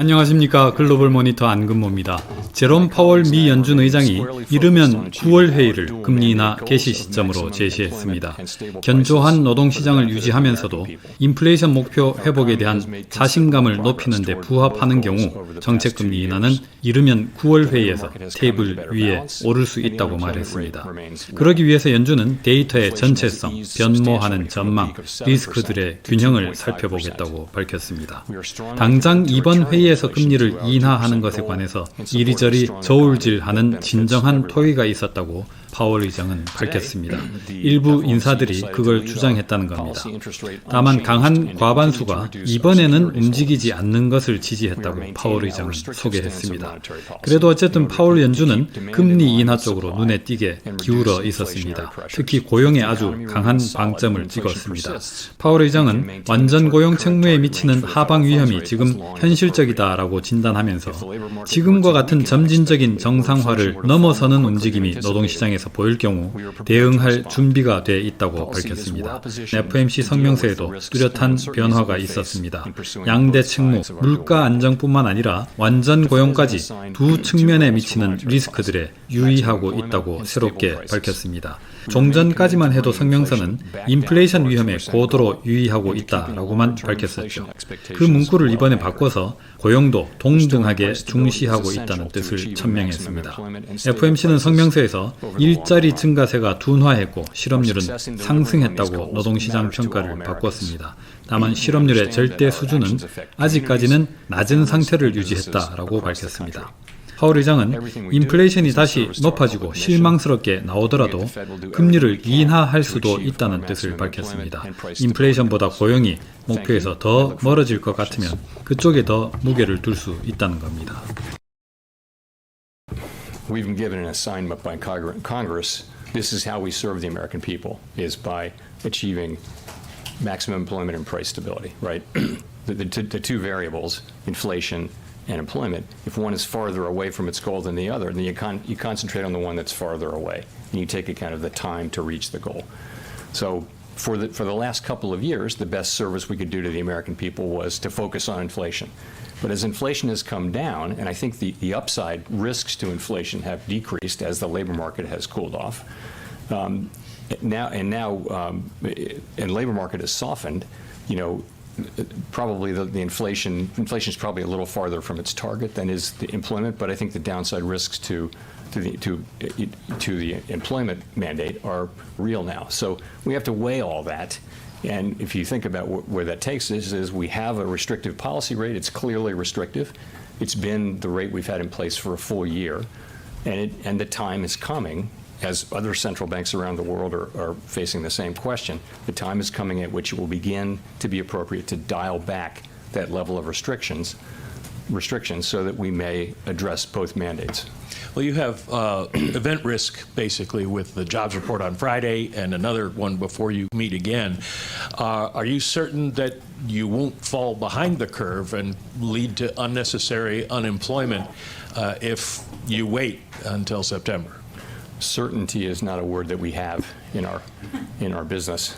안녕하십니까. 글로벌 모니터 안근모입니다. 제롬 파월 미 연준 의장이 이르면 9월 회의를 금리 인하 개시 시점으로 제시했습니다. 견조한 노동시장을 유지하면서도 인플레이션 목표 회복에 대한 자신감을 높이는 데 부합하는 경우 정책금리 인하는 이르면 9월 회의에서 테이블 위에 오를 수 있다고 말했습니다. 그러기 위해서 연준은 데이터의 전체성, 변모하는 전망, 리스크들의 균형을 살펴보겠다고 밝혔습니다. 당장 이번 회의에서 금리를 인하하는 것에 관해서 이리저리 저울질하는 진정한 토의가 있었다고 파월 의장은 밝혔습니다. 일부 인사들이 그걸 주장했다는 겁니다. 다만 강한 과반수가 이번에는 움직이지 않는 것을 지지했다고 파월 의장은 소개했습니다. 그래도 어쨌든 파월 연준은 금리 인하 쪽으로 눈에 띄게 기울어 있었습니다. 특히 고용에 아주 강한 방점을 찍었습니다. 파월 의장은 완전 고용 책무에 미치는 하방 위험이 지금 현실적이다라고 진단하면서 지금과 같은 점진적인 정상화를 넘어서는 움직임이 노동시장에서 보일 경우 대응할 준비가 돼 있다고 밝혔습니다. FOMC 성명서에도 뚜렷한 변화가 있었습니다. 양대 책무, 물가 안정뿐만 아니라 완전 고용까지 두 측면에 미치는 리스크들에 유의하고 있다고 새롭게 밝혔습니다. 종전까지만 해도 성명서는 인플레이션 위험에 고도로 유의하고 있다라고만 밝혔었죠. 그 문구를 이번에 바꿔서 고용도 동등하게 중시하고 있다는 뜻을 천명했습니다. FOMC는 성명서에서 일자리 증가세가 둔화했고 실업률은 상승했다고 노동시장 평가를 바꿨습니다. 다만 실업률의 절대 수준은 아직까지는 낮은 상태를 유지했다라고 밝혔습니다. 파월 의장은 인플레이션이 다시 높아지고 실망스럽게 나오더라도 금리를 인하할 수도 있다는 뜻을 밝혔습니다. 인플레이션보다 고용이 목표에서 더 멀어질 것 같으면 그쪽에 더 무게를 둘 수 있다는 겁니다. We've been given an assignment by Congress. This is how we serve the American people, is by achieving maximum employment and price stability, right? The two variables, inflation and employment, if one is farther away from its goal than the other, then you concentrate on the one that's farther away, and you take account of the time to reach the goal. So for the last couple of years, the best service we could do to the American people was to focus on inflation. But as inflation has come down, and I think the upside risks to inflation have decreased as the labor market has cooled off, and labor market has softened, probably the inflation is probably a little farther from its target than is the employment, but I think the downside risks to the employment mandate are real now. So we have to weigh all that. And if you think about where that takes us, is we have a restrictive policy rate. It's clearly restrictive. It's been the rate we've had in place for a full year, and the time is coming, as other central banks around the world are facing the same question. The time is coming at which it will begin to be appropriate to dial back that level of restrictions so that we may address both mandates. Well, you have event risk, basically, with the jobs report on Friday and another one before you meet again. Are you certain that you won't fall behind the curve and lead to unnecessary unemployment if you wait until September? Certainty is not a word that we have in our business.